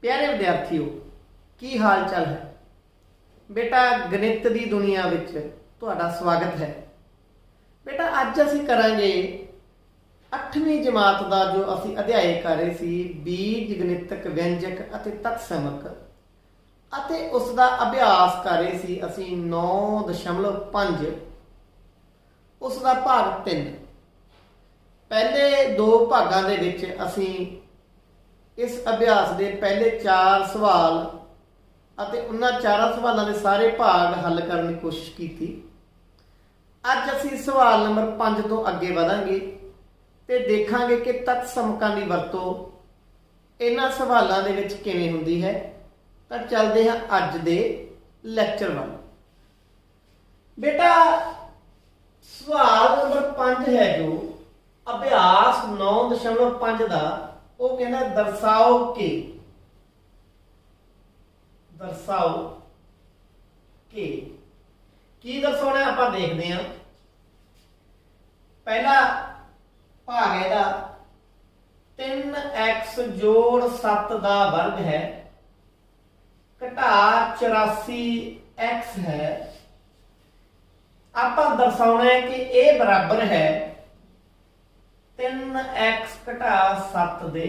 प्यारे विद्यार्थियों की हाल चाल है। बेटा गणित की दुनिया विच तुहाडा स्वागत है। बेटा अज असीं करांगे 8वीं जमात का जो असीं अध्याय कर रहे सी बीज गणितक व्यंजक अते तत्समक अते उसका अभ्यास कर रहे सी असीं 9.5 उसका भाग 3। पहले दो भागों के विच असीं इस अभ्यास के पहले 4 सवाल अते उन्हां 4 सवालों के सारे भाग हल करने की कोशिश की थी। अज असीं सवाल नंबर 5 तो अगे वधांगे ते देखांगे कि तत्समकां दी वरतों इन्हां सवालों के विच किवें हुंदी है। तो चलते हैं अज दे लैक्चर वाल। बेटा सवाल नंबर 5 है जो अभ्यास 9.5 का वो कहना दर्शाओ के की दर्शाना आप देखते हैं। पहला भाग है 3x जोड़ 7 का वर्ग है घटा 84x है। आप दर्शाना है कि ये बराबर है 3x घटा 7 दे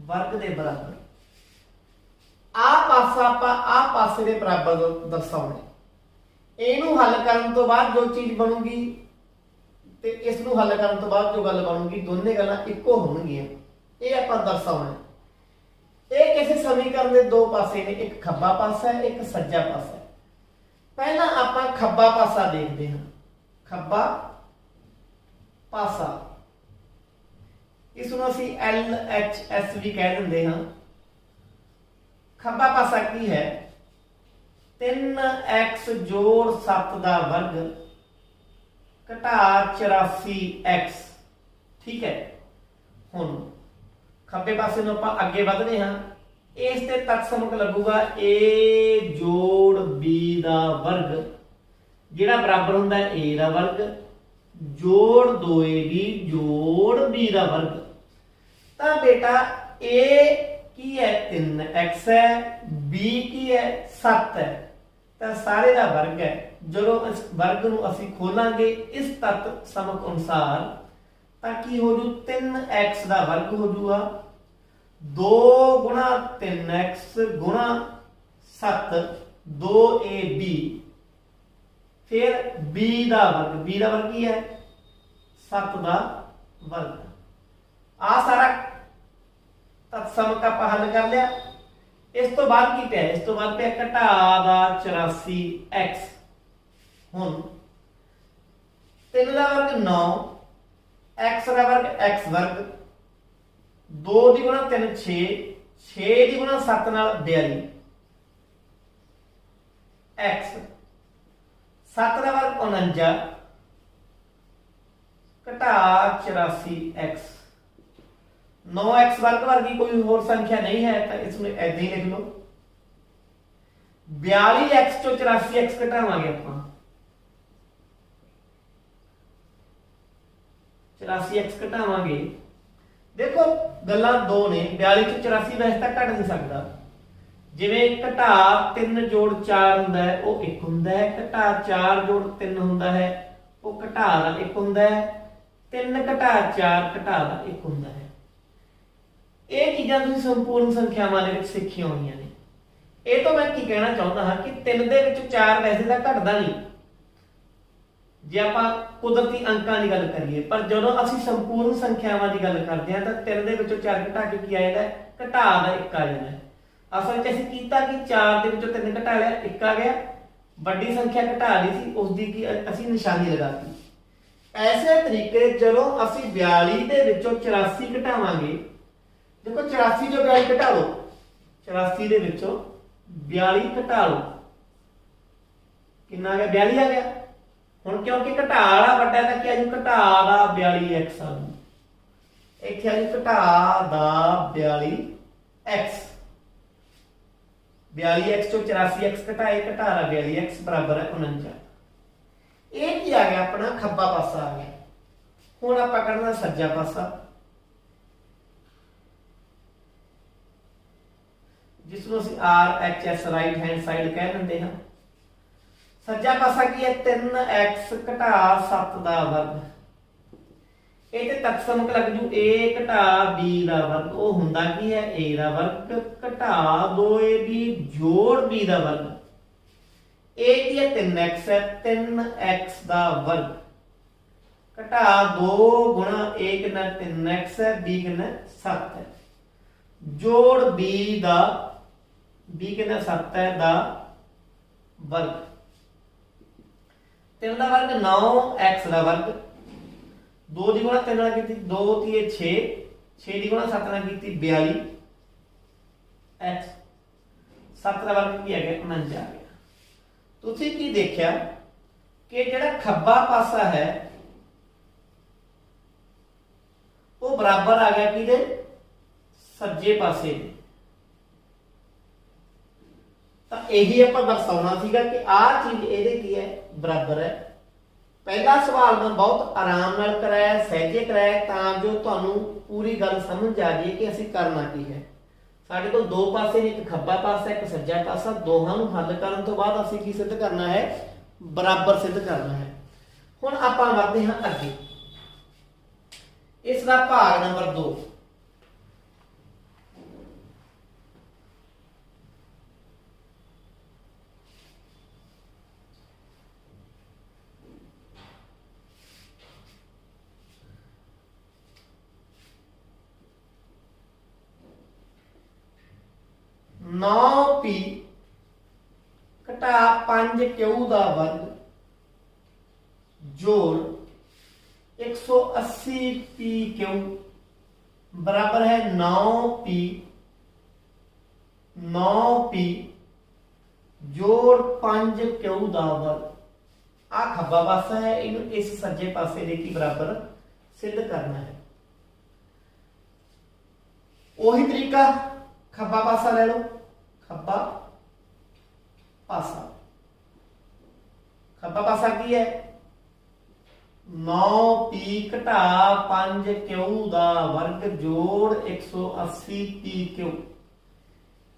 वर्ग दे बराबर। आ पासा आ पासे दे बराबर दर्शाना। इनू हल करने तो बाद जो चीज बनूगी ते इसनू हल करने तो बाद जो गल बनूगी दोनों गल्लां इक्को होणगियां। ये आपां दर्शाना। ये किसी समीकरण के दो पासे ने, एक खब्बा पासा है एक सज्जा पासा है। पहला आपां खब्बा पासा देखते हैं। खब्बा पासा इसनूं असीं LHS भी कह दिंदे हां। खब्बा पासा की है 3x जोड़ 7 का वर्ग घटा 84x। ठीक है, हुण खब्बे पासे नूं आपां अगे वधदे हां। इस ते तत्समक लगूगा a जोड़ b का वर्ग जिहड़ा बराबर हुंदा है a का वर्ग जोड़ 2ab जोड़ b का वर्ग। तो बेटा a की है 3x है, b की है 7 है, तो सारे का वर्ग है। जो इस वर्ग नूं असीं खोलांगे इस तत्त समक अनुसार तो की हो जू 3x का वर्ग हो जूगा 2 गुणा 3x गुणा 7 2ab फिर b का वर्ग की है 7 का वर्ग। आ सारा तत्समक आपां हल कर लिया। इस तो बाद की पिया, इस तो बाद पिया घटा दा 84x। हुण 3 का वर्ग 9 x का वर्ग x वर्ग 2 दी गुणा 3 6 6 दी गुणा 7 नाल 42 x 7 का वर्ग 49 घटा 84x। 9x वर्ग वर्गी कोई और संख्या नहीं है तो इसमें ऐसे ही लिख लो। 42x चो 84x घटावांगे आपां 84x घटावांगे। देखो गल्लां दो ने 42 चो 84 वैसे तक घट नहीं सकता। जिवें घटा 3 जोड़ 4 हुंदा है वो 1 हुंदा है, घटा 4 जोड़ 3 हुंदा है वो घटा दा 1 हुंदा है, 3 घटा 4 घटा दा 1 हुंदा है। ये चीज़ां तुसीं संपूर्ण संख्यावां दे विच सिੱਖੀਆਂ होईयां ने। ये तो मैं की कहना चाहुंदा हां कि 3 दे विच 4 वैसे तां घटदा नहीं जे आपां कुदरती अंकां की गल करिए, पर जदों असीं संपूर्ण संख्यावां की गल करदे हां तां 3 दे विचों 4 घटा के की आ जांदा है घटा दा 1 आ जांदा है। असल च असीं कीता कि 4 दे विचों 3 घटा लिया 1 आ गया, वड्डी संख्या घटा ली सी उसदी की असीं निशानी लगाती। ऐसे तरीके जदों असीं 42 दे विचों 84 घटावांगे। देखो 84 जो 42 घटा लो 84 दे विचों 42 घटा लो कितना आ गया 42 आ गया। हुण क्योंकि घटा वाला वड्डा है तां क्या जी घटा दा 42x आ गया। इत्थे आ जी घटा दा 42x 42x चो 84x घटाए घटा दा 42x बराबर है 49। ये की आ गया अपना खब्बा पासा आ गया। हुण आपां करना सज्जा पासा। जिसनों ਅਸੀਂ RHS राइट हैंड साइड कह ਦਿੰਦੇ ਹਾਂ। सज्जा पासा की है 3x घटा 7 का वर्ग। ਇਹ ਤੇ ਤਕਸਮ ਲੱਗ ਜੂ a ਘਟਾ b ਦਾ ਵਰਗ। ਉਹ ਹੁੰਦਾ ਕੀ ਹੈ a ਦਾ ਵਰਗ ਘਟਾ 2ab ਜੋੜ b ਦਾ ਵਰਗ। a ਕੀ ਹੈ 3x ਹੈ 3x ਦਾ ਵਰਗ ਘਟਾ 2 ਗੁਣਾ a ਕਿੰਨਾ 3x है b कितना 7 है जोड़ b ਦਾ b कितना 7 है ਦਾ वर्ग। 3 ਦਾ वर्ग 9x ਦਾ वर्ग 2 ਦੀ ਗੁਣਾ 3 ਨਾਲ ਕੀਤੀ 2 3 6 6 ਦੀ ਗੁਣਾ 7 ਨਾਲ ਕੀਤੀ 42 x 7 ਦਾ वर्ग ਕੀ ਆ ਗਿਆ 49 ਆ ਗਿਆ। ਤੁਸੀਂ ਕੀ ਦੇਖਿਆ ਕਿ ਜਿਹੜਾ ਖੱਬਾ ਪਾਸਾ ਹੈ ਉਹ ਬਰਾਬਰ ਆ ਗਿਆ ਕਿਹਦੇ ਸੱਜੇ ਪਾਸੇ ਦੇ। ਤਾਂ ਇਹੀ ਆਪਾਂ ਦਰਸਾਉਣਾ ਸੀਗਾ ਕਿ ਆਹ ਚੀਜ਼ ਇਹਦੇ ਕੀ ਹੈ ਬਰਾਬਰ ਹੈ। पहला सवाल मैं बहुत आराम नाल कराया सहजे कराया तां जो तुहानू पूरी गल समझ आ जाए कि असीं करना की है। साडे कोल दो पासे ने, एक खब्बा पासा एक सज्जा पासा, दोहां नू हल करन तो बाद असीं की सिद्ध करना है बराबर सिद्ध करना है। हुण आपां वधदे हां अगे। इसदा भाग नंबर 2 9p घटा 5q का वर्ग जोड़ 180pq बराबर है 9p जोड़ 5q का वर्ग। आ खब्बा पासा है, इन्हू इस सज्जे पासे दे की बराबर सिद्ध करना है। वही तरीका खब्बा पासा ले लो। खब्बा पासा की है 9p घटा 5q का वर्ग जोड़ 180pq।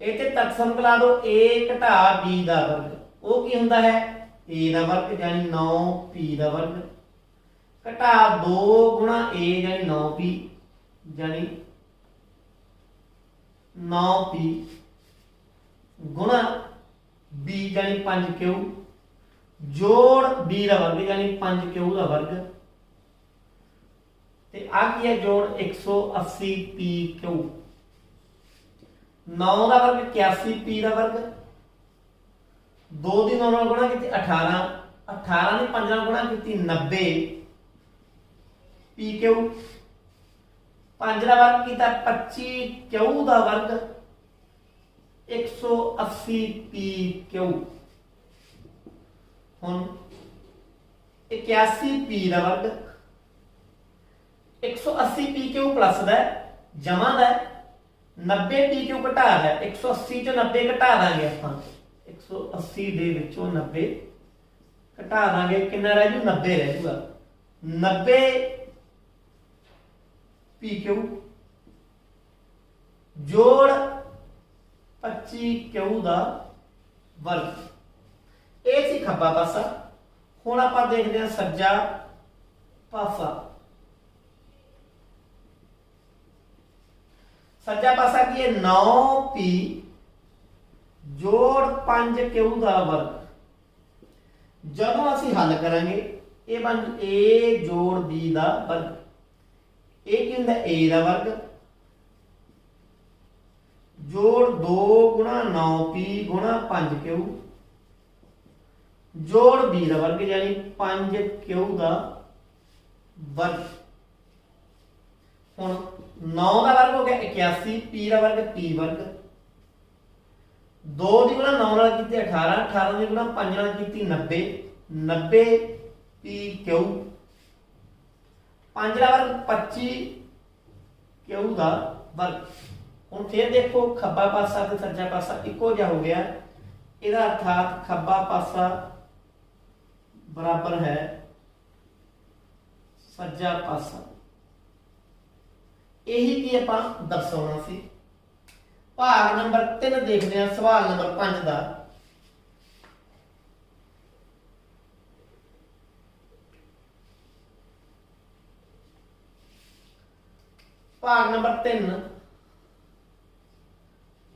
इसे तत्सम ला दो a घटा b का वर्ग। वो की हुंदा है a का वर्ग यानी 9p का वर्ग घटा 2 गुणा a यानी 9p यानी 9p गुणा b यानी 5q जोड़ b का वर्ग यानी 5q का वर्ग ते आ की है जोड़ 180pq। 9 का वर्ग 81p का वर्ग 2 दी 9 नाल गुणा की 18 18 ने 5 नाल गुणा की 90pq 5 का वर्ग किया 25q का वर्ग 180pq। हुण 81p का वर्ग 180pq प्लस दा जमा दा 90pq घटा है 180 चो 90 घटा देंगे आपां 180 दे विचों 90 घटा देंगे कितना रह जू 90 रह जूगा 90pq जोड़ 25q का वर्ग। ये सी खब्बा पासा। हुण आपां देखदे हां सज्जा पासा। सज्जा पासा की है 9p जोड़ 5q का वर्ग। जदों असीं हल करांगे ये बन a जोड़ b का वर्ग। ये की हुंदा a का वर्ग जोड़ 2 गुणा 9p गुणा 5q जोड़ b का वर्ग यानी 5q का वर्ग। हुण 9 का वर्ग हो गया 81 p का वर्ग p वर्ग 2 दी गुणा 9 नाल कीती 18 18 दी गुणा 5 नाल कीती 90 90pq 5 का वर्ग 25q का वर्ग। हुण फिर देखो खब्बा पासा ते सज्जा पासा इको जिहा हो गया। इहदा अर्थात खब्बा पासा बराबर है सज्जा पासा। यही की आपां दर्शाउणा सी। भाग नंबर 3 देखते हैं सवाल नंबर 5 का। भाग नंबर 3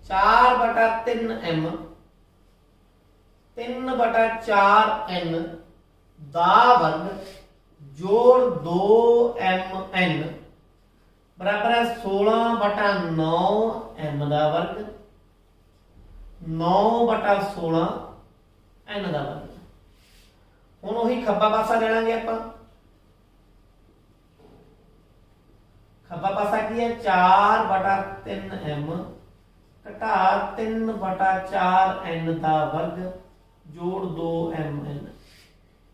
4/3m 3/4n दा वर्ग जोड़ 2mn बराबर है 16/9m का वर्ग 9/16 n का वर्ग। हुण उही खब्बा पासा ले लांगे आपां। खब्बा पासा की है 4/3m घटा 3/4n का वर्ग जोड़ 2mn।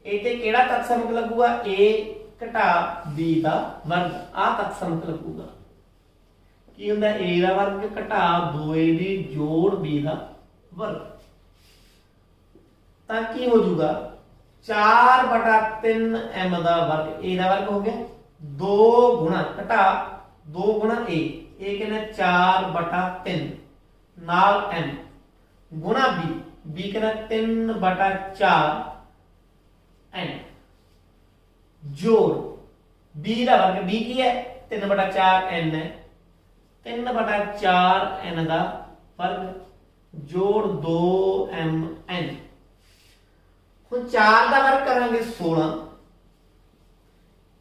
इहते किहड़ा तक समक लगूगा? a घटा b का वर्ग। आ तक समक लगूगा। की हुंदा a का वर्ग घटा 2ab जोड़ b का वर्ग। तां की हो जाऊगा 4/3m का वर्ग a का वर्ग हो गया 2 गुणा घटा 2 गुणा a कहना 4/3 नाल m गुणा b कहना 3/4 n जोड़ b का वर्ग b की है 3/4 n है 3/4 n का वर्ग जोड़ 2mn। हम 4 का वर्ग करांगे 16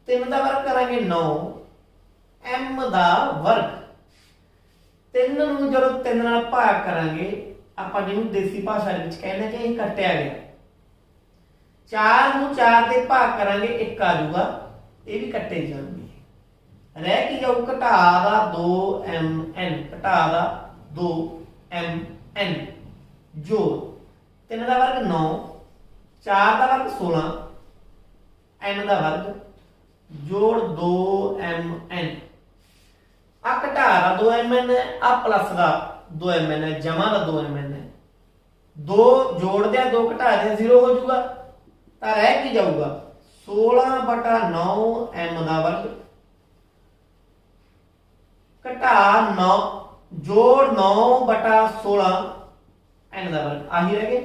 3 का वर्ग करांगे 9 m का वर्ग 3 ਨੂੰ ਜਦੋਂ 3 ਨਾਲ ਭਾਗ ਕਰਾਂਗੇ ਆਪਾਂ ਜਿਹਨੂੰ ਦੇਸੀ ਭਾਸ਼ਾ ਦੇ ਵਿੱਚ ਕਹਿੰਦੇ ਕਿ ਇਹ ਕੱਟਿਆ ਗਿਆ। 4 ਨੂੰ 4 ਦੇ ਭਾਗ ਕਰਾਂਗੇ 1 ਆ ਜਾਊਗਾ। ਇਹ ਵੀ ਕੱਟੇ ਜਾਣਗੇ। ਰਹਿ ਕੀ ਜਾਊ ਘਟਾ ਦਾ 2mn ਘਟਾ ਦਾ 2mn ਜੋੜ 3 ਦਾ ਵਰਗ 9 4 ਦਾ ਵਰਗ 16 n ਦਾ ਵਰਗ जोड़ 2mn। आ घटा का 2mn है आ प्लस का 2mn है जमा का 2mn है। 2 जोड़ दिया 2 घटा दिया 0 हो जाऊगा। तो रह की जाऊगा 16/9m का वर्ग घटा 9 जोड़ 9/16 n का वर्ग। आही रह गए।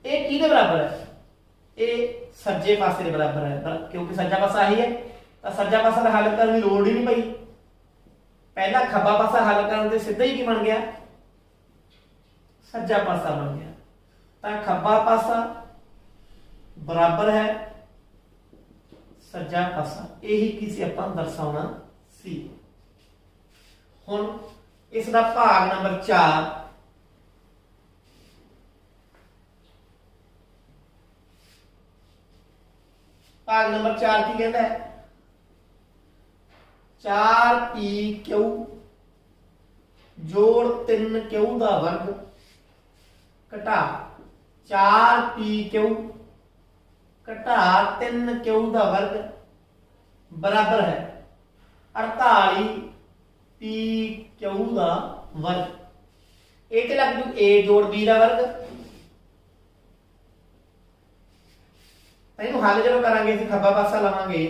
ये किहदे बराबर है? ये सज्जे पासे के बराबर है क्योंकि सज्जा पासा ही है। तो सज्जा पासा हल करने की लोड़ ही नहीं पई। पहला खब्बा पासा हल करने से सीधा ही की बन गया सज्जा पासा बन गया। तो खब्बा पासा बराबर है सज्जा पासा। यही किसी अपन दर्शाना सी। हुण इसका भाग नंबर 4 भाग नंबर 4 की कहता है 4pq जोड़ 3q का वर्ग घटा 4pq घटा 3q का वर्ग बराबर है 48pq का वर्ग। एक लग जू a जोड़ b का वर्ग। हल जो करेंगे खब्बा पासा लवांगे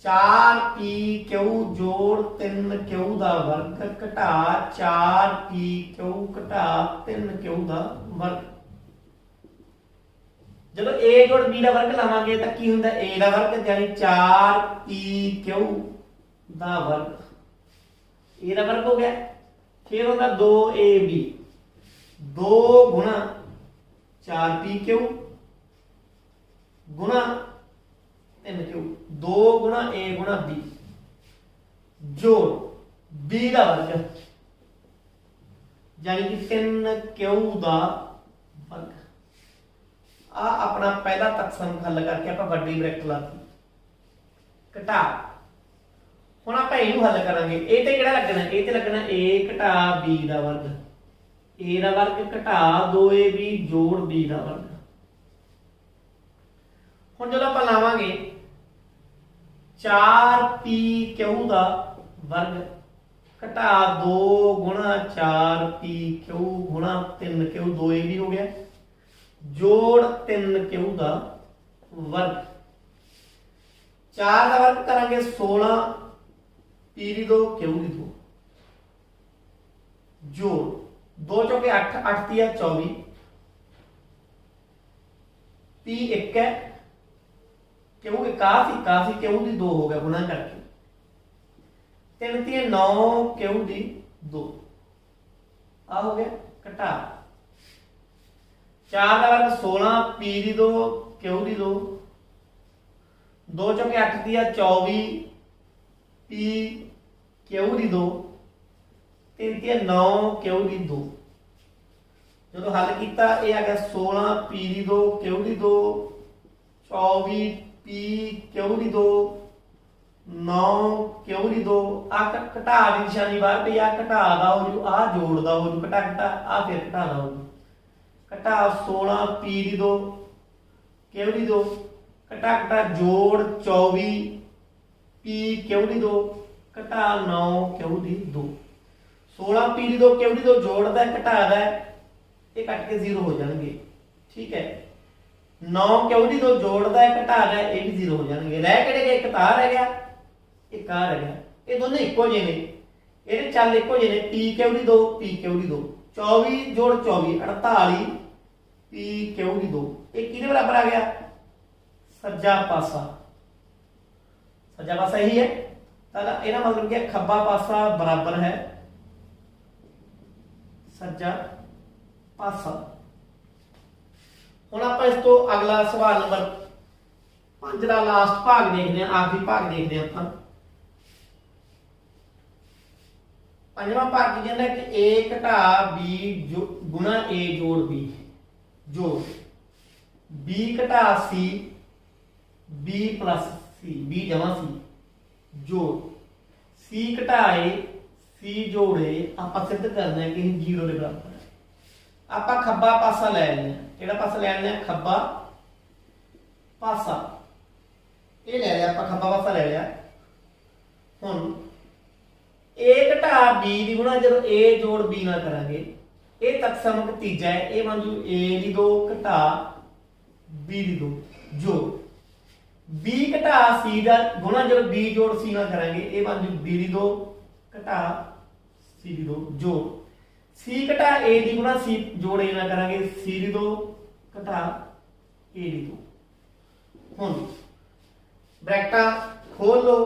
4pq जोड़ 3q का वर्ग घटा 4pq घटा 3q का वर्ग। जब a जोड़ b का वर्ग लवांगे तो की हुंदा a का वर्ग यानी 4pq का वर्ग a का वर्ग हो गया। फिर होगा 2ab 2 गुणा 4pq गुणा 3q 2 गुणा a गुणा b जोड़ b का वर्ग यानी कि 3q का वर्ग। आ अपना पहला तत्सम हल करके आप बड़ी ब्रैकेट लाती घटा। हुण आप इहनूं हल करांगे। ए ते किहड़ा लगना? ए ते लगना a घटा b का वर्ग a का वर्ग घटा 2ab जोड़ b का वर्ग। हुण जदों आपां लावांगे 4pq का वर्ग घटा 2 गुणा 4pq गुणा 3q 2ab हो गया जोड़ 3q का वर्ग 4 का वर्ग करांगे 16 पी दी 2 क्यू दी 2 जोड़ 2 चौके 8 8 तिया 24 पी 1 है क्यू काफी काफी क्यू दी 2 हो गया गुना करके 3 तिया 9 क्यू दी 2 आ हो गया घटा 4 का वर्ग 16 पी दी 2 क्यू दी 2 2 चौके 8 दिया 24 पी क्यू दी 2 3 दिया 9 क्यू दी 2 जो हल किया यह आ गया 16 पी दी 2 क्यू दी 2 24 पी क्यू दी 2 9 क्यू दी 2 आ घटा की निशानी बाहर पई आ घटा दा हो जू आ जोड़ दा हो जू घटा घटा आ फिर घटा दा हो जू घटा 16 पी दी 2 क्यू दी 2 घटा घटा जोड़ 24 पी क्यू दी 2 घटा 9 क्यू दी 2 16 पी दी 2 क्यू दी 2 जोड़दा है घटादा है ये कट के 0 हो जाएंगे ठीक है 9 क्यू दी 2 जोड़दा है घटादा है ये भी 0 हो जाएंगे रह किहड़े गए एक तां रह गया एक आ रह गया ये दोनों इक्को जे ने ਇਹਦੇ ਚੱਲ ਇੱਕੋ ਜਿਹੇ ਨੇ ਪੀ ਕਿਊ ਦੀ 2 ਪੀ ਕਿਊ ਦੀ 2 24 ਜੋੜ 24 48 ਪੀ ਕਿਊ ਦੀ 2 ਇਹ ਕਿਹਦੇ ਬਰਾਬਰ ਆ ਗਿਆ सज्जा पासा सज्जा पासा यही है इहदा मतलब क्या खब्बा पासा बराबर है सज्जा पासा हुण आपां इस तो अगला सवाल नंबर 5 का लास्ट भाग देखते हैं आखिरी भाग देखते हैं आपां पंजवां भाग की कहता है कि ए घटा बी गुणा ए जोड़ बी जोड़ बी घटा C B plus C B जमा सी जोड़ सी घटाए सी जोड़े आप सिद्ध करना है कि 0 के बराबर है आप खब्बा पासा लै लेना केड़ा पासा लै लेना खब्बा पासा ये ले लिया आप खब्बा पासा ले लिया हुण ए घटा बी दी गुणा जब ए जोड़ बी ना करांगे ये तत्समक तीजा है ये बन जू ए दी 2 घटा बी दी 2 जोड़ बी घटा सी का गुणा जब बी जोड़ सी ना करेंगे ये बन जू बी दी 2 घटा सी दी 2 जोड़ सी घटा ए दी गुणा सी जोड़ ए ना करेंगे सी दी 2 घटा ए दी 2 हुण ब्रैकेटा खोल लो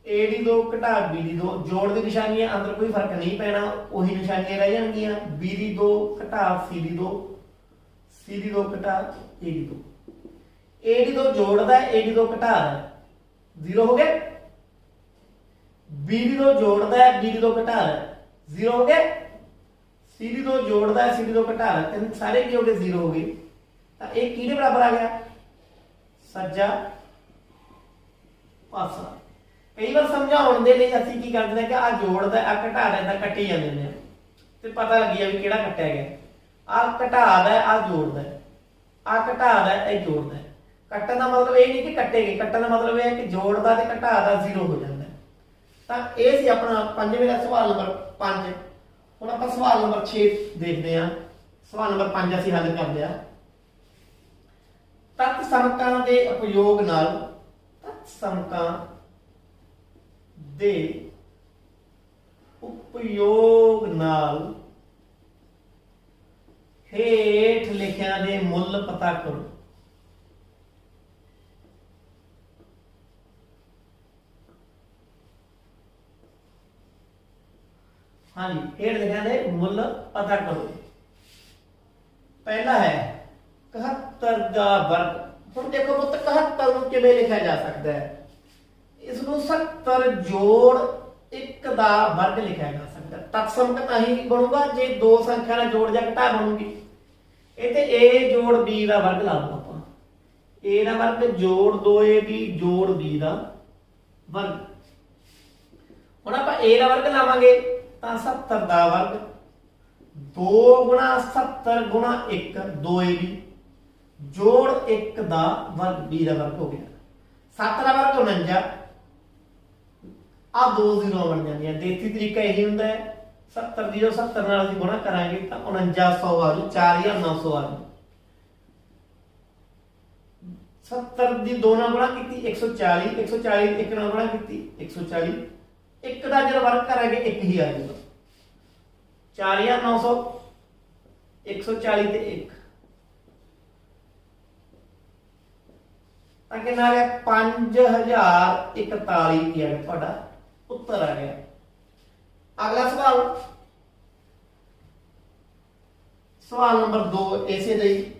ए दी 2 घटा बी दी 2 जोड़ की निशानियां अंदर कोई फर्क नहीं पैना वही निशानियां रह जाएंगियां बी दी 2 घटा सी दी 2 सी दी 2 घटा ए दी 2 ए दी 2 जोड़दा है ए दी 2 घटादा है 0 हो गया बी दी 2 जोड़दा है बी दी 2 घटादा है 0 हो गया सी दी 2 जोड़दा है सी दी 2 घटादा है तीन सारे की हो गए 0 हो गए तो ये किहदे बराबर आ गया सज्जा पासा कई बार समझाउण दे लई असीं की करदे कि आ जोड़दा आ घटादा इदां कट्टी जांदे ने ते पता लगी जाए भी किहड़ा कट्टिया गया आ घटादा है आ जोड़दा है आ घटादा है ए जोड़दा है कट्टन का मतलब ये नहीं कि कट्टे गए कट्टन का मतलब यह है कि जोड़दा ते घटादा 0 हो जाता है तो यह सी अपना पंजवें का सवाल नंबर 5 हुण आपां सवाल नंबर 6 देखते हैं सवाल नंबर 5 असीं हल कर लिया तत् समकां दे उपयोग नाल तत् समकां दे उपयोग नाल हेठ लिखिया दे मुल पता करो हाँ जी हेठ लिखिया दे मुल पता करो पहला है 71 का वर्ग हम देखो पुत 71 को किवें लिखा जा सकता है इसको 70 जोड़ 1 का वर्ग लिखा जा सकता है तत्समक तां ही बनूगा जे दो संख्या का जोड़ या घटा बनूगी इत्थे a जोड़ b का वर्ग ला लो आपां a का वर्ग जोड़ 2ab जोड़ b का वर्ग हुण आपां a का वर्ग लावांगे तां 70 का वर्ग 2 गुणा 70 गुणा 1 2ab जोड़ 1 का वर्ग b का वर्ग हो गया 7 का वर्ग 49 आ 2 0 बन जांदियां देसी तरीका यही हुंदा है 70 0 70 नाल ਅਸੀਂ गुणा करांगे तां 4900 आ जू 4900 आ जू 70 ਦੀ 2 ਨਾਲ ਗੁਣਾ ਕੀਤੀ 140, 140 1 ਨਾਲ ਗੁਣਾ ਕੀਤੀ 140, 1 ਦਾ ਜਦ ਵਰਗ ਕਰਾਂਗੇ 1 ਹੀ ਆ ਜਾਊਗਾ। 4900 140 ਤੇ 1 ਤਾਂ ਕਿੰਨਾ ਆ ਗਿਆ 5041 ਕੀ ਆ ਗਿਆ ਤੁਹਾਡਾ ਉੱਤਰ ਆ ਗਿਆ। ਅਗਲਾ ਸਵਾਲ ਸਵਾਲ ਨੰਬਰ 2 ਇਸੇ ਦੇ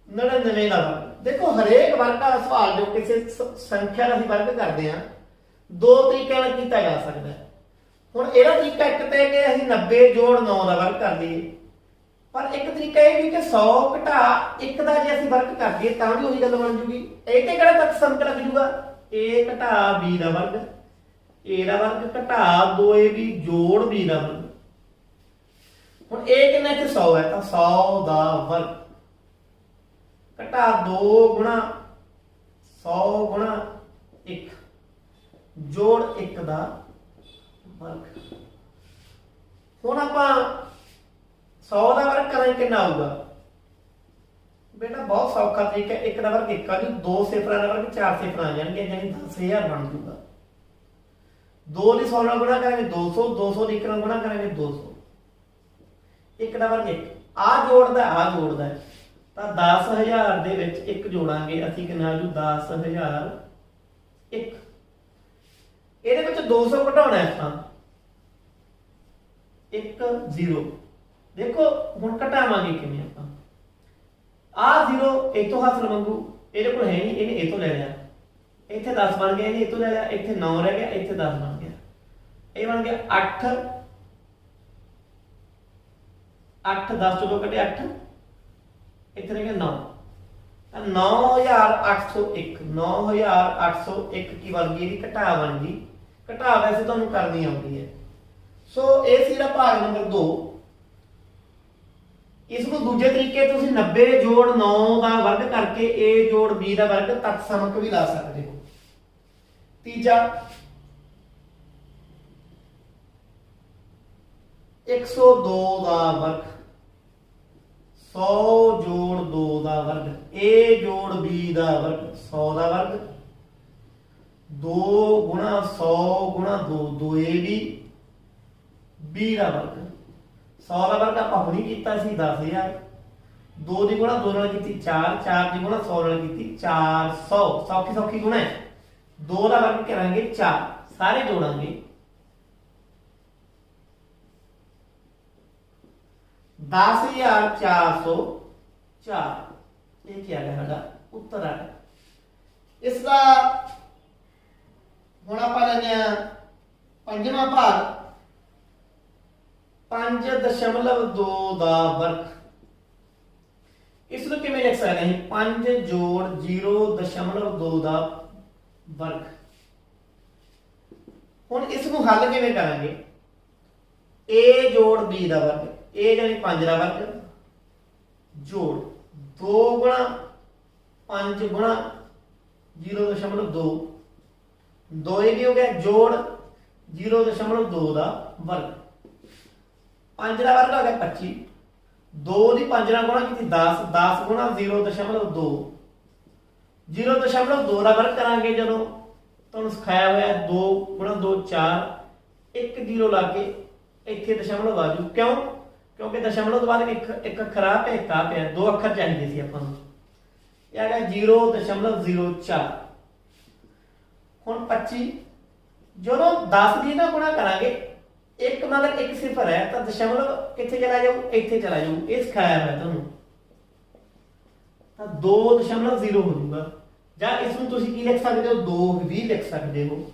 99 ਦਾ ਵਰਗ। ਦੇਖੋ ਹਰੇਕ ਵਰਗ ਦਾ ਸਵਾਲ ਜੋ ਕਿਸੇ ਸੰਖਿਆ ਦਾ ਅਸੀਂ ਵਰਗ ਕਰਦੇ ਹਾਂ ਦੋ ਤਰੀਕਿਆਂ ਨਾਲ ਕੀਤਾ ਜਾ ਸਕਦਾ ਹੈ। ਹੁਣ ਇਹਦਾ ਤਰੀਕਾ ਇੱਕ ਤੇ ਕਿ ਅਸੀਂ 90 ਜੋੜ 9 ਦਾ ਵਰਗ ਕਰ ਦਈਏ, ਪਰ ਇੱਕ ਤਰੀਕਾ ਇਹ ਵੀ ਕਿ 100 ਘਟਾ 1 ਦਾ ਜੇ ਅਸੀਂ ਵਰਗ ਕਰ ਦਈਏ ਤਾਂ ਵੀ ਉਹੀ ਗੱਲ ਬਣ ਜੂਗੀ। ਇਹ ਤੇ ਕਿਹੜਾ ਤੱਕ ਸੰਕ ਲੱਗ ਜੂਗਾ a ਘਟਾ b ਦਾ ਵਰਗ, a ਦਾ ਵਰਗ ਘਟਾ 2ab ਜੋੜ b ਦਾ ਵਰਗ। ਹੁਣ ਇਹ ਕਿੰਨਾ ਇੱਥੇ 100 ਹੈ ਤਾਂ 100 ਦਾ ਵਰਗ ਘਟਾ 2 ਗੁਣਾ 100 ਗੁਣਾ 1 ਜੋੜ 1 ਦਾ ਵਰਗ। ਹੁਣ ਆਪਾਂ 100 ਦਾ ਵਰਗ ਕਰਾਂਗੇ ਕਿੰਨਾ ਆਊਗਾ ਬੇਟਾ? ਬਹੁਤ ਸੌਖਾ ਤਰੀਕਾ। 1 ਦਾ ਵਰਗ 1 ਆ ਜੂ, 2 ਸਿਫਰਾਂ ਦਾ ਵਰਗ 4 ਸਿਫਰਾਂ ਆ ਜਾਣਗੇ, ਯਾਨੀ 10000 ਬਣ ਜੂਗਾ। 2 ਦੀ 100 ਨਾਲ ਗੁਣਾ ਕਰਾਂਗੇ 200, 200 ਦੀ 1 ਨਾਲ ਗੁਣਾ ਕਰਾਂਗੇ 200। 1 ਦਾ ਵਰਗ 1 ਆ ਜੋੜਦਾ ਆ ਜੋੜਦਾ ਤਾਂ 10000 ਦੇ ਵਿੱਚ 1 ਜੋੜਾਂਗੇ ਅਸੀਂ ਕਿੰਨਾ ਆ ਜੂ 10000 1। ਇਹਦੇ ਵਿੱਚ 200 ਘਟਾਉਣਾ ਹੈ ਤਾਂ 1 0। ਦੇਖੋ ਹੁਣ ਘਟਾਵਾਂਗੇ ਕਿਵੇਂ ਆਪਾਂ? ਆ 0 ਇਹ ਤੋਂ ਹਾਸਲ ਮੰਗੂ, ਇਹਦੇ ਕੋਲ ਹੈ ਨਹੀਂ, ਇਹਨੇ ਇਹ ਤੋਂ ਲੈ ਲਿਆ, ਇੱਥੇ 10 ਬਣ ਗਿਆ, ਇਹਨੇ ਇਹ ਤੋਂ ਲੈ ਲਿਆ, ਇੱਥੇ 9 ਰਹਿ ਗਿਆ, ਇੱਥੇ 10 ਬਣ ਗਿਆ, ਇਹ ਬਣ ਗਿਆ 8 8 10 ਚੋਂ ਕੱਢੇ 8, ਇੱਥੇ ਰਹਿ ਗਿਆ 9 ਤਾਂ 9801 9801 ਕੀ ਬਣ ਗਈ? ਇਹਦੀ ਘਟਾ ਬਣ ਗਈ। ਘਟਾ ਵੈਸੇ ਤੁਹਾਨੂੰ ਕਰਨੀ ਆਉਂਦੀ ਹੈ। ਸੋ ਇਹ ਸੀ ਜਿਹੜਾ ਭਾਗ ਨੰਬਰ 2। ਇਸ ਨੂੰ ਦੂਜੇ ਤਰੀਕੇ ਤੁਸੀਂ 90 ਜੋੜ 9 ਦਾ ਵਰਗ ਕਰਕੇ a ਜੋੜ b ਦਾ ਵਰਗ ਤੱਕ ਸਮਕ ਵੀ ਲਾ ਸਕਦੇ ਹੋ। ਤੀਜਾ 102 ਦਾ ਵਰਗ 100 ਜੋੜ 2 ਦਾ ਵਰਗ a ਜੋੜ b ਦਾ ਵਰਗ 100 ਦਾ ਵਰਗ 2 ਗੁਣਾ 100 ਗੁਣਾ 2 2ab b ਦਾ ਵਰਗ। 100 ਦਾ ਵਰਗ ਆਪਾਂ ਹੁਣੀ ਕੀਤਾ ਸੀ 10000, 2 ਦੀ ਗੁਣਾ 2 ਨਾਲ ਕੀਤੀ 4, 4 ਦੀ ਗੁਣਾ 100 ਨਾਲ ਕੀਤੀ 400। ਸੌਖੀ ਸੌਖੀ ਗੁਣਾ ਹੈ। 2 ਦਾ ਵਰਗ ਕਰਾਂਗੇ 4, ਸਾਰੇ ਜੋੜਾਂਗੇ 10404। ਇਹ ਕੀ ਆ ਗਿਆ ਸਾਡਾ ਉੱਤਰ ਆ ਗਿਆ। ਇਸ ਦਾ ਹੁਣ ਆਪਾਂ ਲੈਂਦੇ ਆ ਪੰਜਵਾਂ ਭਾਗ 5.2 ਦਾ ਵਰਗ। ਇਸ ਨੂੰ ਕਿਵੇਂ ਲਿਖ ਸਕਦੇ ਹਾਂ? 5 ਜੋੜ 0.2 ਦਾ ਵਰਗ। ਹੁਣ ਇਸ ਨੂੰ ਹੱਲ ਕਿਵੇਂ ਕਰਾਂਗੇ? a ਜੋੜ b ਦਾ ਵਰਗ, a ਯਾਨੀ 5 ਦਾ ਵਰਗ ਜੋੜ 2 ਗੁਣਾ 5 ਗੁਣਾ 0.2 2 ਇਹ ਹੋ ਗਿਆ ਜੋੜ 0.2 ਦਾ ਵਰਗ। 5 ਦਾ ਵਰਗ ਹੋ ਗਿਆ 25, 2 ਦੀ 5 ਨਾਲ ਗੁਣਾ ਕੀਤੀ 10, 10 ਗੁਣਾ 0.2 0.2 ਦਾ ਵਰਗ ਕਰਾਂਗੇ ਜਦੋਂ ਤੁਹਾਨੂੰ ਸਿਖਾਇਆ ਹੋਇਆ 2 ਗੁਣਾ 2 4, 1 0 ਲਾ ਕੇ ਇੱਥੇ ਦਸ਼ਮਲਵ ਆ ਜੂ। ਕਿਉਂ? ਕਿਉਂਕਿ ਦਸ਼ਮਲਵ ਤੋਂ ਬਾਅਦ ਇੱਕ ਅੱਖਰ ਆ ਪਿਆ, ਇੱਕ ਆ ਪਿਆ, 2 ਅੱਖਰ ਚਾਹੀਦੇ ਸੀ ਆਪਾਂ ਨੂੰ। ਇਹ ਆ ਗਿਆ 0.04। ਹੁਣ 25 ਜਦੋਂ 10 ਦੀ ਨਾਲ ਗੁਣਾ ਕਰਾਂਗੇ ਇੱਕ ਮਗਰ ਇੱਕ ਸਿਫਰ ਹੈ ਤਾਂ ਦਸ਼ਮਲਵ ਕਿੱਥੇ ਚਲਾ ਜਾਊ? ਇੱਥੇ ਚਲਾ ਜਾਊ। ਇਹ ਸਿਖਾਇਆ ਹੋਇਆ ਤੁਹਾਨੂੰ ਤਾਂ 2.0 ਹੋ ਜਾਊਗਾ। ਜਾਂ ਇਸ ਨੂੰ ਤੁਸੀਂ ਕੀ ਲਿਖ ਸਕਦੇ ਹੋ? 2 ਵੀ ਲਿਖ ਸਕਦੇ ਹੋ।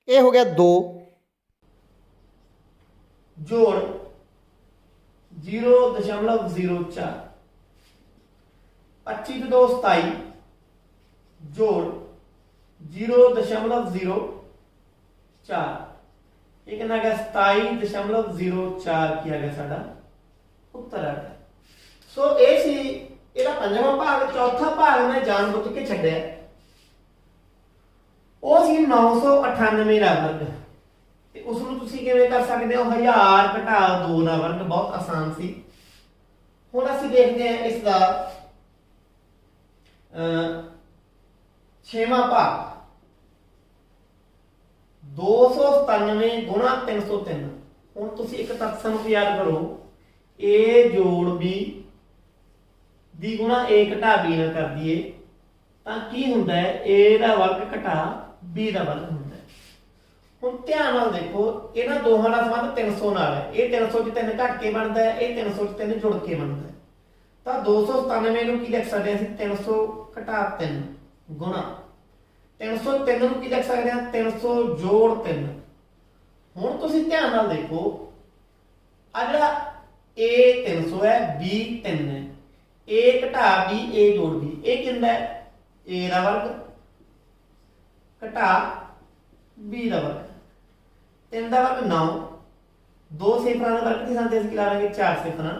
ਇਹ ਹੋ ਗਿਆ 2 ਜੋੜ 0.04 25 ਤੇ 2 27 ਜੋੜ 0.04 ਇਹ ਕਿੰਨਾ ਗਿਆ 27.04 ਕੀ ਆ ਗਿਆ ਸਾਡਾ ਉੱਤਰ ਆ ਗਿਆ। ਸੋ ਇਹ ਸੀ ਇਹਦਾ ਪੰਜਵਾਂ ਭਾਗ। ਚੌਥਾ ਭਾਗ ਮੈਂ ਜਾਣਬੁੱਝ ਕੇ ਛੱਡਿਆ, ਉਹ ਸੀ 998 ਦਾ ਵਰਗ। ਤੇ ਉਸ ਨੂੰ ਤੁਸੀਂ ਕਿਵੇਂ ਕਰ ਸਕਦੇ ਹੋ? 1000 ਘਟਾ 2 ਦਾ ਵਰਗ। ਬਹੁਤ ਆਸਾਨ ਸੀ। ਹੁਣ ਅਸੀਂ ਦੇਖਦੇ ਹਾਂ ਇਸ ਦਾ 6ਵਾਂ ਭਾਗ 297 ਗੁਣਾ 303। ਹੁਣ ਤੁਸੀਂ ਇੱਕ ਤੱਥ ਨੂੰ ਯਾਦ ਕਰੋ, a ਜੋੜ b ਦੀ ਗੁਣਾ a ਘਟਾ b ਨਾਲ ਕਰ ਦਈਏ ਤਾਂ ਕੀ ਹੁੰਦਾ ਹੈ, a ਦਾ ਵਰਗ ਘਟਾ b ਦਾ ਵਰਗ ਹੁੰਦਾ ਹੈ। ਹੁਣ ਧਿਆਨ ਨਾਲ ਦੇਖੋ, ਇਹਨਾਂ ਦੋਹਾਂ ਦਾ ਸੰਬੰਧ 300 ਨਾਲ ਹੈ। ਇਹ 300 ਚ 3 ਘਟ ਕੇ ਬਣਦਾ ਹੈ, ਇਹ 300 ਚ 3 ਜੁੜ ਕੇ ਬਣਦਾ ਹੈ। ਤਾਂ 297 ਨੂੰ ਕੀ ਲਿਖ ਸਕਦੇ ਹਾਂ ਅਸੀਂ, 300 ਘਟਾ 3 ਗੁਣਾ 303 ਨੂੰ ਕੀ ਲਿਖ ਸਕਦੇ ਹਾਂ, 300 ਜੋੜ 3। ਹੁਣ ਤੁਸੀਂ ਧਿਆਨ ਨਾਲ ਦੇਖੋ, ਆ ਜਿਹੜਾ a 300 ਹੈ, b 3 ਹੈ, a ਘਟਾ b, a ਜੋੜ b, ਇਹ ਕਿੰਨਾ ਹੈ, a ਦਾ ਵਰਗ ਘਟਾ b ਦਾ ਵਰਗ। 3 ਦਾ ਵਰਗ 9, 2 ਸਿਫਰਾਂ ਦਾ ਵਰਗ ਦੀ ਥਾਂ ਤੇ ਅਸੀਂ ਕੀ ਲਾ ਲਾਂਗੇ, 4 ਸਿਫਰਾਂ,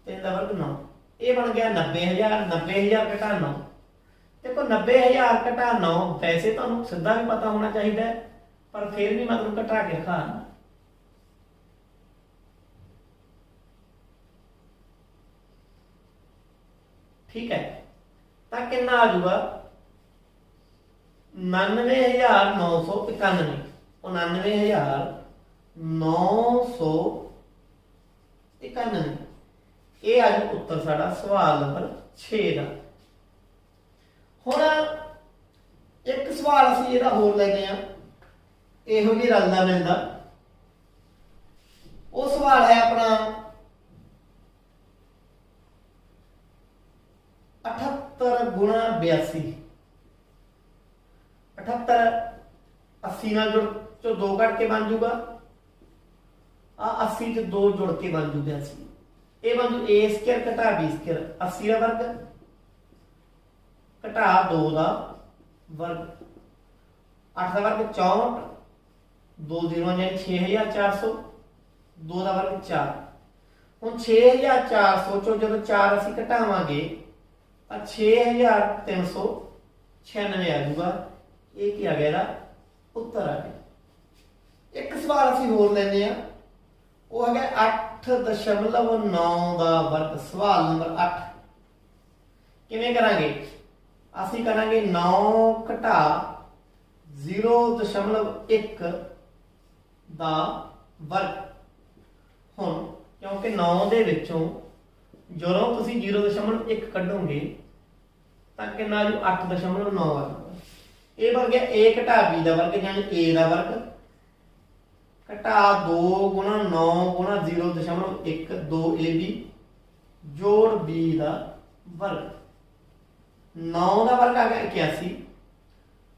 3 ਦਾ ਵਰਗ 9। ਇਹ ਬਣ ਗਿਆ 90000। 90000 ਘਟਾ 9, ਦੇਖੋ 90000 ਘਟਾ 9 ਵੈਸੇ ਤੁਹਾਨੂੰ ਸਿੱਧਾ ਵੀ ਪਤਾ ਹੋਣਾ ਚਾਹੀਦਾ ਹੈ, ਪਰ ਫਿਰ ਵੀ ਮਤਲਬ ਘਟਾ ਕੇ ਦਿਖਾਣਾ। ਠੀਕ ਹੈ, ਤਾਂ ਕਿੰਨਾ ਆ ਜਾਊਗਾ, 99991। 99991 ਇਹ ਆ ਜੀ ਉੱਤਰ ਸਾਡਾ ਸਵਾਲ ਨੰਬਰ 6 ਦਾ। ਹੁਣ ਇੱਕ ਸਵਾਲ ਅਸੀਂ ਇਹਦਾ ਹੋਰ ਲੈਂਦੇ ਆ, ਇਹੋ ਜਿਹੀ ਰਲਦਾ ਮਿਲਦਾ। ਉਹ ਸਵਾਲ ਹੈ ਆਪਣਾ 78 ਗੁਣਾ 82। 78 80 ਨਾਲ ਜੁੜ ਚੋਂ 2 ਕੱਟ ਕੇ ਬਣ ਜੂਗਾ, ਆ 80 ਚ 2 ਜੁੜ ਕੇ ਬਣ ਜੂਗਾ 80। ਇਹ ਬਣ ਜੂ a ਸਕੁਅਰ ਘਟਾ b ਸਕੁਅਰ, 80 ਦਾ ਵਰਗ ਘਟਾ 2 ਦਾ ਵਰਗ, 8 ਦਾ ਵਰਗ 64, 2 0 ਯਾਨੀ 6400, 2 ਦਾ ਵਰਗ 4। ਹੁਣ 6400 ਚੋਂ ਜਦੋਂ 4 ਅਸੀਂ ਘਟਾਵਾਂਗੇ ਤਾਂ 6396 ਆ ਜਾਊਗਾ। ਇਹ ਕੀ ਆ ਗਿਆ, ਇਹਦਾ ਉੱਤਰ ਆ ਗਿਆ। ਇੱਕ ਸਵਾਲ ਅਸੀਂ ਹੋਰ ਲੈਂਦੇ ਆ, ਉਹ ਹੈਗਾ 8.9 ਦਾ ਵਰਗ। ਸਵਾਲ ਨੰਬਰ 8 ਕਿਵੇਂ ਕਰਾਂਗੇ, ਅਸੀਂ ਕਰਾਂਗੇ 9 ਘਟਾ 0.1 ਦਾ ਵਰਗ। ਹੁਣ ਕਿਉਂਕਿ 9 ਦੇ ਵਿੱਚੋਂ ਜਦੋਂ ਤੁਸੀਂ 0.1 ਕੱਢੋਗੇ ਤਾਂ ਕਿੰਨਾ ਆ ਜੂ, 8.9 ਆ ਜਾਊਗਾ। ਇਹ ਬਣ ਗਿਆ a ਘਟਾ b ਦਾ ਵਰਗ, ਯਾਨੀ a ਦਾ ਵਰਗ ਘਟਾ 2 ਗੁਣਾ 9 ਗੁਣਾ 0.1, 2ab ਜੋੜ b ਦਾ ਵਰਗ। 9 ਦਾ ਵਰਗ ਆ ਗਿਆ 81,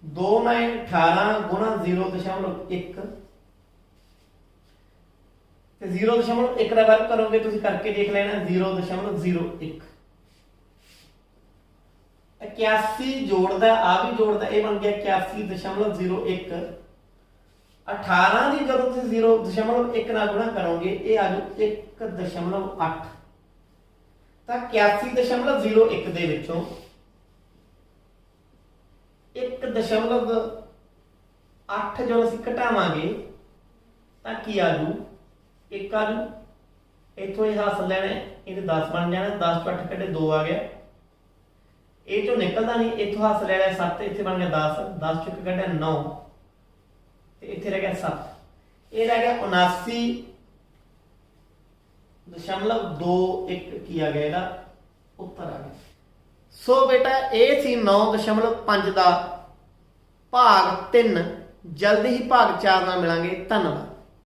2 9 18 ਗੁਣਾ 0.1 ਤੇ 0.1 ਦਾ ਵਰਗ ਕਰੋਗੇ ਤੁਸੀਂ ਕਰਕੇ ਦੇਖ ਲੈਣਾ 0.01। 81 ਜੋੜਦਾ ਆ ਵੀ ਜੋੜਦਾ, ਇਹ ਬਣ ਗਿਆ 81.01। 18 ਦੀ ਜਦੋਂ ਤੁਸੀਂ 0.1 ਨਾਲ ਗੁਣਾ ਕਰੋਗੇ ਇਹ ਆ ਜੂ 1.8। ਤਾਂ 81.01 ਦੇ ਵਿੱਚੋਂ 1.8 ਜਦੋਂ ਅਸੀਂ ਘਟਾਵਾਂਗੇ ਤਾਂ ਕੀ ਆ ਜੂ, 1 ਆ ਜੂ। ਇੱਥੋਂ ਇਹ ਹਾਸਲ ਲੈਣਾ, ਇਹਦੇ 10 ਬਣ ਜਾਣਾ, 10 ਤੋਂ 8 ਕੱਢੇ 2 ਆ ਗਿਆ। ਇਹ ਚੋਂ ਨਿਕਲਦਾ ਨਹੀਂ, ਇੱਥੋਂ ਹਾਸਲ ਲੈ ਲਿਆ 7, ਇੱਥੇ ਬਣ ਗਿਆ 10, 10 ਚੋਂ ਕੱਢਿਆ 9 ਤੇ ਇੱਥੇ ਰਹਿ ਗਿਆ 7। ਇਹ ਰਹਿ ਗਿਆ 79.21 ਕੀ ਆ ਗਿਆ, ਇਹਦਾ ਉੱਤਰ ਆ ਗਿਆ। ਸੋ ਬੇਟਾ ਇਹ ਸੀ 9.5 ਦਾ ਭਾਗ 3। ਜਲਦੀ ਹੀ ਭਾਗ 4 ਨਾਲ ਮਿਲਾਂਗੇ। ਧੰਨਵਾਦ।